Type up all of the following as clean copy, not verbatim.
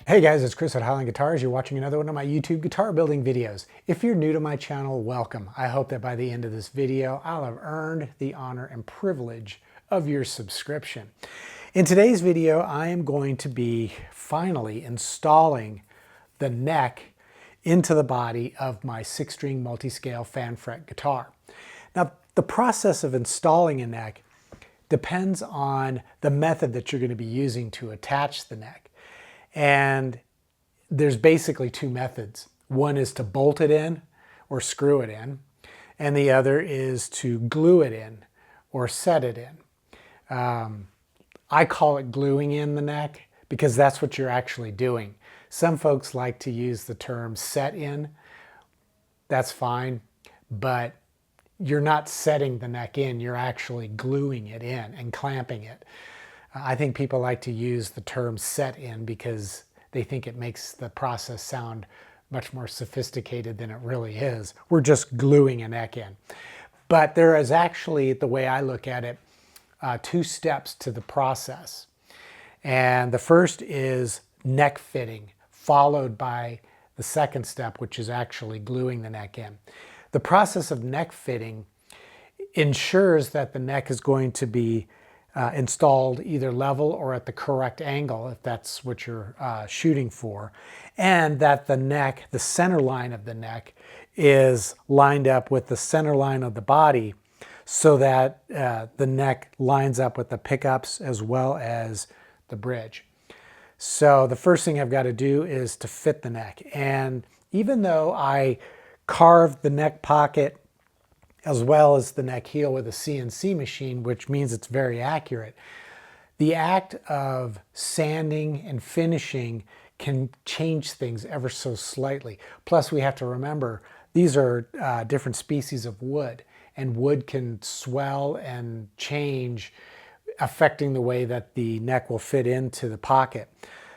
Hey guys, it's Chris at Highline Guitars. You're watching another one of my YouTube guitar building videos. If you're new to my channel, welcome. I hope that by the end of this video, I'll have earned the honor and privilege of your subscription. In today's video, I am going to be finally installing the neck into the body of my 6-string multi-scale fan fret guitar. Now, the process of installing a neck depends on the method that you're going to be using to attach the neck. And there's basically two methods. One is to bolt it in or screw it in, and the other is to glue it in or set it in. I call it gluing in the neck because that's what you're actually doing. Some folks like to use the term set in. That's fine, but you're not setting the neck in, you're actually gluing it in and clamping it. I think people like to use the term set in because they think it makes the process sound much more sophisticated than it really is. We're just gluing a neck in. But there is actually, the way I look at it, two steps to the process. And the first is neck fitting, followed by the second step, which is actually gluing the neck in. The process of neck fitting ensures that the neck is going to be installed either level or at the correct angle, if that's what you're shooting for, and that the neck, the center line of the neck, is lined up with the center line of the body so that the neck lines up with the pickups as well as the bridge. So the first thing I've got to do is to fit the neck. And even though I carved the neck pocket as well as the neck heel with a CNC machine, which means it's very accurate, the act of sanding and finishing can change things ever so slightly. Plus, we have to remember, these are different species of wood, and wood can swell and change, affecting the way that the neck will fit into the pocket.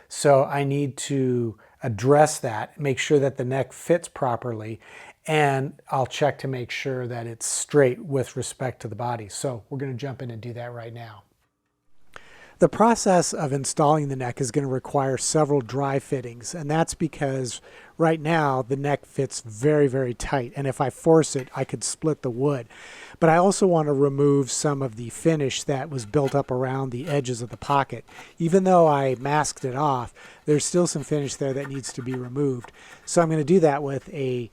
So I need to address that, make sure that the neck fits properly, and I'll check to make sure that it's straight with respect to the body. So we're going to jump in and do that right now. The process of installing the neck is going to require several dry fittings, and that's because right now the neck fits very, very tight, and if I force it, I could split the wood. But I also want to remove some of the finish that was built up around the edges of the pocket. Even though I masked it off, there's still some finish there that needs to be removed. So I'm going to do that with a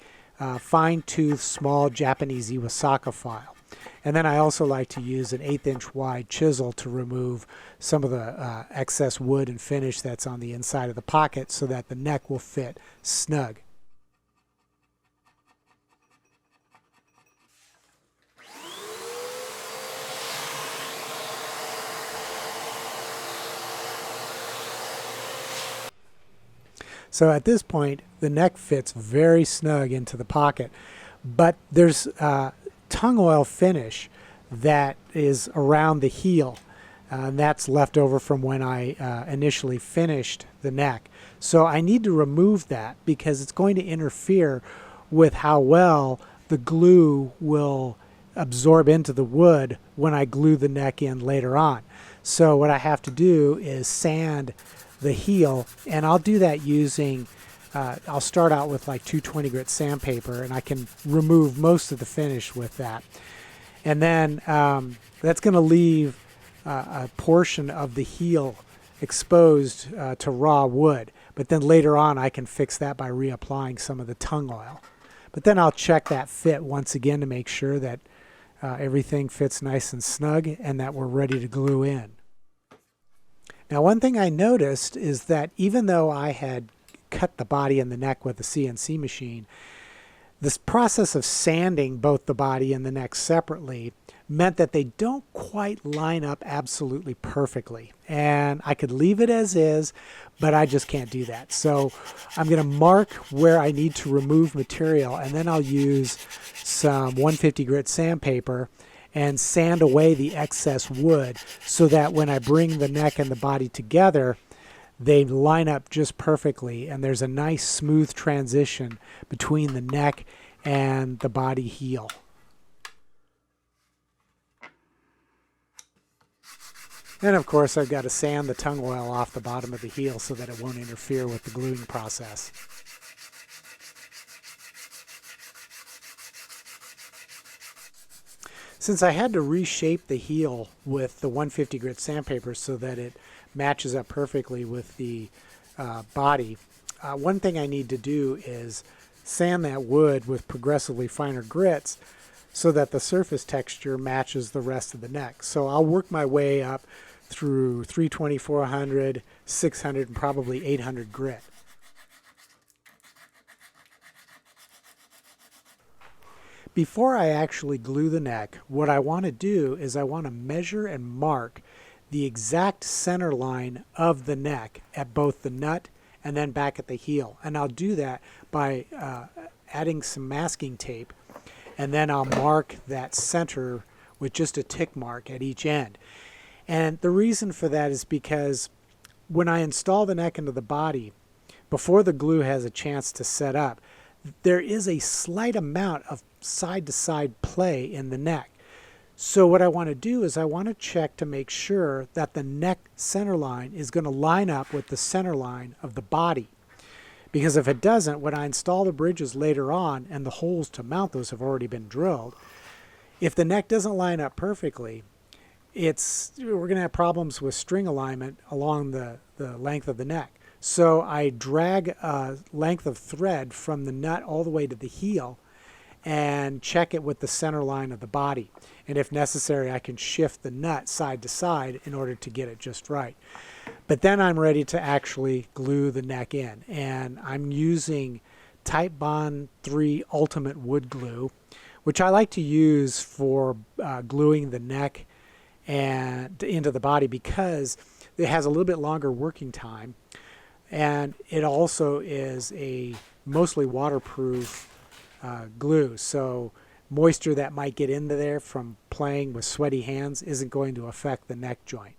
fine-tooth small Japanese Iwasaka file. And then I also like to use an 1/8" wide chisel to remove some of the excess wood and finish that's on the inside of the pocket so that the neck will fit snug. So at this point, the neck fits very snug into the pocket, but there's tung oil finish that is around the heel. That's left over from when I initially finished the neck. So I need to remove that because it's going to interfere with how well the glue will absorb into the wood when I glue the neck in later on. So what I have to do is sand the heel, and I'll do that using I'll start out with like 220 grit sandpaper, and I can remove most of the finish with that. And then that's going to leave a portion of the heel exposed to raw wood. But then later on I can fix that by reapplying some of the tung oil. But then I'll check that fit once again to make sure that everything fits nice and snug and that we're ready to glue in. Now, one thing I noticed is that even though I had cut the body and the neck with a CNC machine, this process of sanding both the body and the neck separately meant that they don't quite line up absolutely perfectly. And I could leave it as is, but I just can't do that. So I'm going to mark where I need to remove material, and then I'll use some 150 grit sandpaper and sand away the excess wood so that when I bring the neck and the body together, they line up just perfectly, and there's a nice smooth transition between the neck and the body heel. And of course I've got to sand the tung oil off the bottom of the heel so that it won't interfere with the gluing process. Since I had to reshape the heel with the 150 grit sandpaper so that it matches up perfectly with the body, one thing I need to do is sand that wood with progressively finer grits so that the surface texture matches the rest of the neck. So I'll work my way up through 320, 400, 600, and probably 800 grit. Before I actually glue the neck, what I want to do is I want to measure and mark the exact center line of the neck at both the nut and then back at the heel. And I'll do that by adding some masking tape, and then I'll mark that center with just a tick mark at each end. And the reason for that is because when I install the neck into the body, before the glue has a chance to set up, there is a slight amount of side-to-side play in the neck. So what I want to do is I want to check to make sure that the neck center line is going to line up with the center line of the body. Because if it doesn't, when I install the bridges later on and the holes to mount those have already been drilled, if the neck doesn't line up perfectly, we're going to have problems with string alignment along the length of the neck. So I drag a length of thread from the nut all the way to the heel and check it with the center line of the body. And if necessary, I can shift the nut side to side in order to get it just right. But then I'm ready to actually glue the neck in. And I'm using Titebond 3 Ultimate Wood Glue, which I like to use for gluing the neck and into the body because it has a little bit longer working time. And it also is a mostly waterproof glue, so moisture that might get into there from playing with sweaty hands isn't going to affect the neck joint.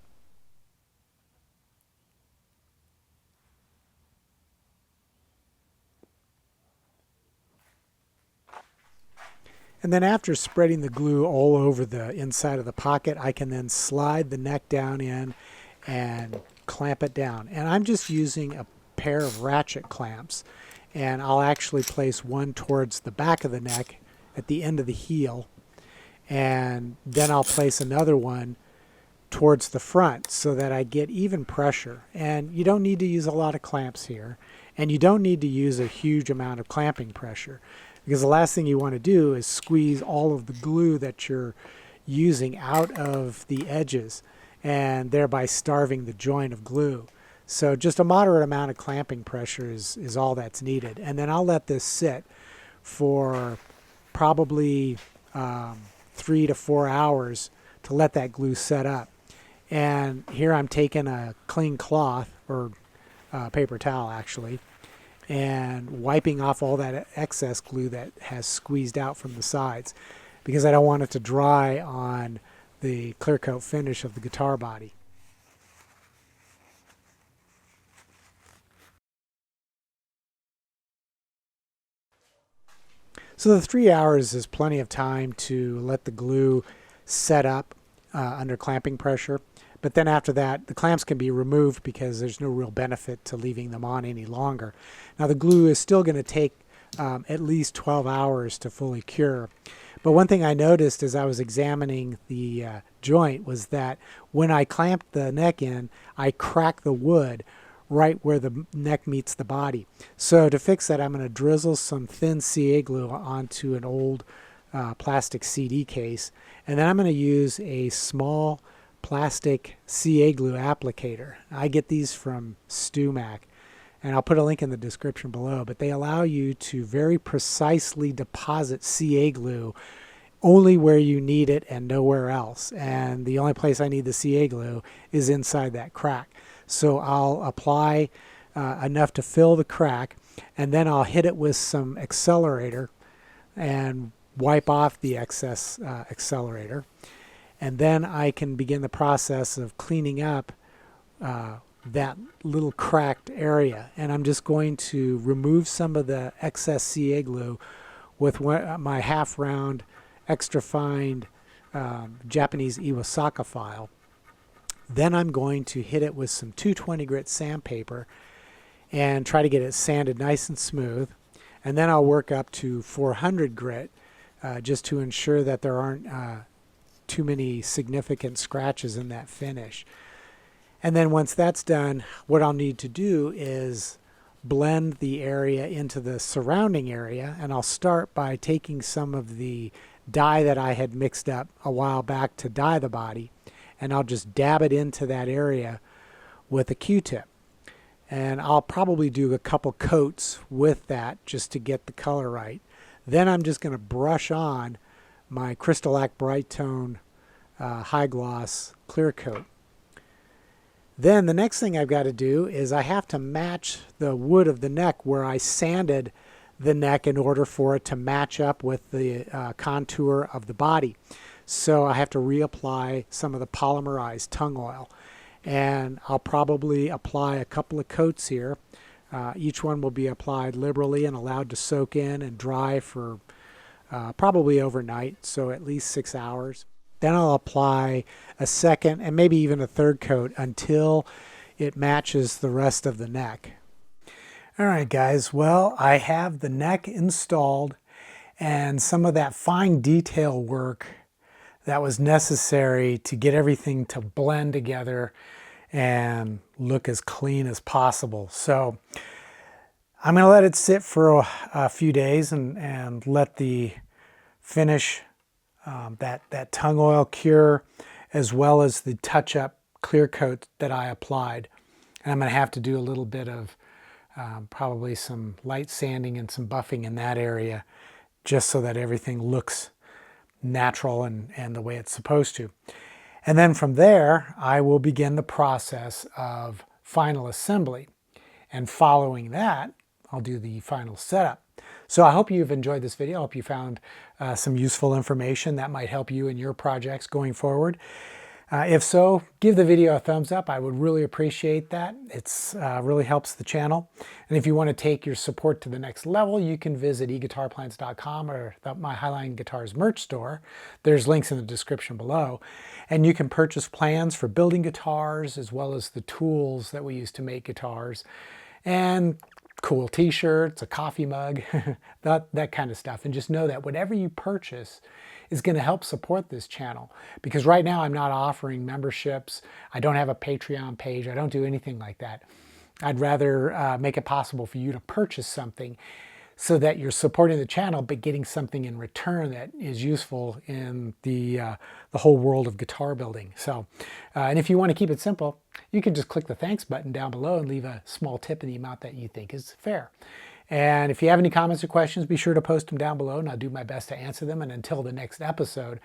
And then after spreading the glue all over the inside of the pocket, I can then slide the neck down in and clamp it down. And I'm just using a pair of ratchet clamps, and I'll actually place one towards the back of the neck at the end of the heel, and then I'll place another one towards the front so that I get even pressure. And you don't need to use a lot of clamps here, and you don't need to use a huge amount of clamping pressure, because the last thing you want to do is squeeze all of the glue that you're using out of the edges and thereby starving the joint of glue. So just a moderate amount of clamping pressure is all that's needed. And then I'll let this sit for probably 3 to 4 hours to let that glue set up. And here I'm taking a clean cloth, or paper towel actually, and wiping off all that excess glue that has squeezed out from the sides, because I don't want it to dry on the clear coat finish of the guitar body. So the 3 hours is plenty of time to let the glue set up under clamping pressure. But then after that, the clamps can be removed because there's no real benefit to leaving them on any longer. Now the glue is still going to take at least 12 hours to fully cure. But one thing I noticed as I was examining the joint was that when I clamped the neck in, I cracked the wood right where the neck meets the body. So to fix that, I'm going to drizzle some thin CA glue onto an old plastic CD case, and then I'm going to use a small plastic CA glue applicator. I get these from StewMac, and I'll put a link in the description below, but they allow you to very precisely deposit CA glue only where you need it and nowhere else. And the only place I need the CA glue is inside that crack. So I'll apply enough to fill the crack, and then I'll hit it with some accelerator and wipe off the excess accelerator. And then I can begin the process of cleaning up that little cracked area. And I'm just going to remove some of the excess CA glue with my half-round extra fine Japanese Iwasaka file. Then I'm going to hit it with some 220 grit sandpaper and try to get it sanded nice and smooth. And then I'll work up to 400 grit just to ensure that there aren't too many significant scratches in that finish. And then once that's done, what I'll need to do is blend the area into the surrounding area, and I'll start by taking some of the dye that I had mixed up a while back to dye the body, and I'll just dab it into that area with a Q-tip. And I'll probably do a couple coats with that just to get the color right. Then I'm just going to brush on my Crystalac Bright Tone High Gloss Clear Coat. Then the next thing I've got to do is I have to match the wood of the neck where I sanded the neck in order for it to match up with the contour of the body. So I have to reapply some of the polymerized tung oil. And I'll probably apply a couple of coats here. Each one will be applied liberally and allowed to soak in and dry for probably overnight, so at least 6 hours. Then I'll apply a second and maybe even a third coat until it matches the rest of the neck. All right, guys, well, I have the neck installed, and some of that fine detail work that was necessary to get everything to blend together and look as clean as possible. So I'm going to let it sit for a few days and let the finish, that tung oil cure, as well as the touch-up clear coat that I applied. And I'm going to have to do a little bit of probably some light sanding and some buffing in that area, just so that everything looks natural and the way it's supposed to. And then from there, I will begin the process of final assembly. And following that, I'll do the final setup. So I hope you've enjoyed this video. I hope you found some useful information that might help you in your projects going forward. If so, give the video a thumbs up. I would really appreciate that. It's really helps the channel. And if you want to take your support to the next level, you can visit eGuitarPlans.com or my Highline Guitars merch store. There's links in the description below. And you can purchase plans for building guitars, as well as the tools that we use to make guitars, and cool t-shirts, a coffee mug, that kind of stuff. And just know that whatever you purchase is going to help support this channel, because right now I'm not offering memberships. I don't have a Patreon page. I don't do anything like that. I'd rather make it possible for you to purchase something so that you're supporting the channel but getting something in return that is useful in the whole world of guitar building. So, and if you want to keep it simple, you can just click the thanks button down below and leave a small tip in the amount that you think is fair. And if you have any comments or questions, be sure to post them down below, and I'll do my best to answer them. And until the next episode,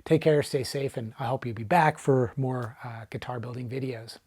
take care, stay safe, and I hope you'll be back for more guitar building videos.